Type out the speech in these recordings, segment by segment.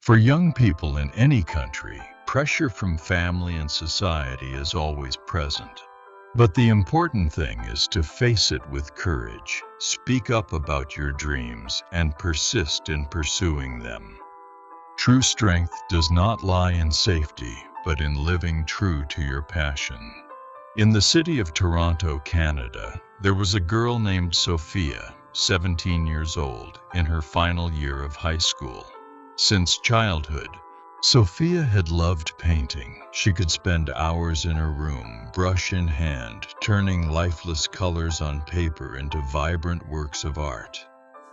For young people in any country, pressure from family and society is always present. But the important thing is to face it with courage, speak up about your dreams, and persist in pursuing them. True strength does not lie in safety, but in living true to your passion. In the city of Toronto, Canada, there was a girl named Sophia, 17 years old, in her final year of high school. Since childhood, Sophia had loved painting. She could spend hours in her room, brush in hand, turning lifeless colors on paper into vibrant works of art.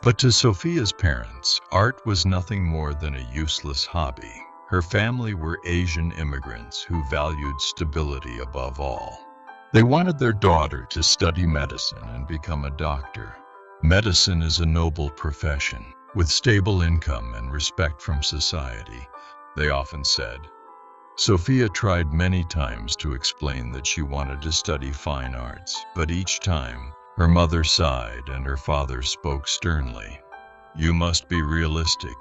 But to Sophia's parents, art was nothing more than a useless hobby. Her family were Asian immigrants who valued stability above all. They wanted their daughter to study medicine and become a doctor. Medicine is a noble profession, with stable income and respect from society, they often said. Sophia tried many times to explain that she wanted to study fine arts, but each time, her mother sighed and her father spoke sternly. You must be realistic.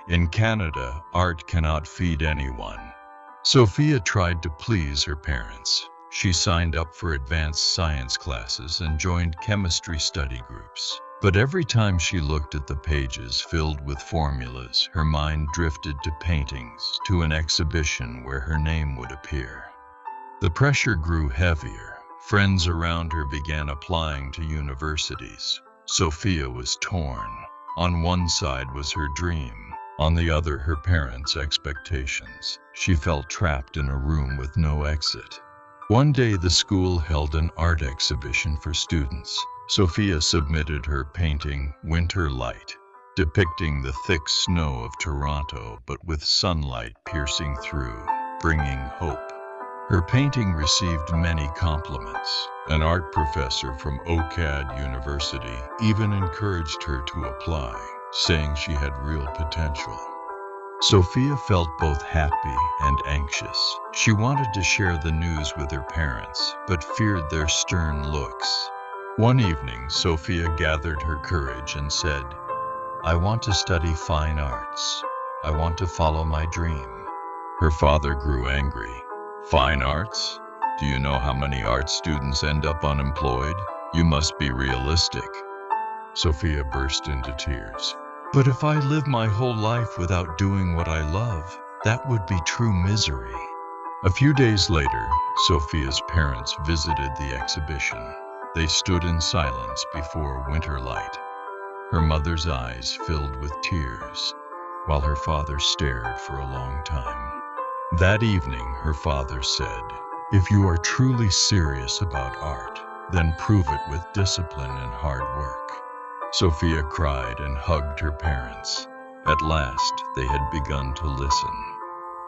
In Canada, art cannot feed anyone. Sophia tried to please her parents. She signed up for advanced science classes and joined chemistry study groups. But every time she looked at the pages filled with formulas, her mind drifted to paintings, to an exhibition where her name would appear. The pressure grew heavier. Friends around her began applying to universities. Sophia was torn. On one side was her dream, on the other her parents' expectations. She felt trapped in a room with no exit. One day the school held an art exhibition for students. Sophia submitted her painting, Winter Light, depicting the thick snow of Toronto but with sunlight piercing through, bringing hope. Her painting received many compliments. An art professor from OCAD University even encouraged her to apply, saying she had real potential. Sophia felt both happy and anxious. She wanted to share the news with her parents, but feared their stern looks. One evening, Sophia gathered her courage and said, I want to study fine arts. I want to follow my dream. Her father grew angry. Fine arts? Do you know how many art students end up unemployed? You must be realistic. Sophia burst into tears. But if I live my whole life without doing what I love, that would be true misery. A few days later, Sophia's parents visited the exhibition. They stood in silence before Winter Light. Her mother's eyes filled with tears, while her father stared for a long time. That evening, her father said, If you are truly serious about art, then prove it with discipline and hard work. Sophia cried and hugged her parents. At last, they had begun to listen.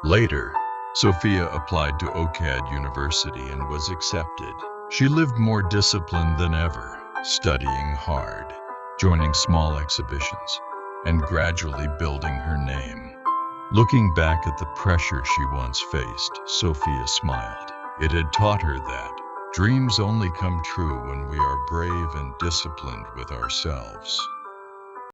Later, Sophia applied to OCAD University and was accepted. She lived more disciplined than ever, studying hard, joining small exhibitions, and gradually building her name. Looking back at the pressure she once faced, Sophia smiled. It had taught her that dreams only come true when we are brave and disciplined with ourselves.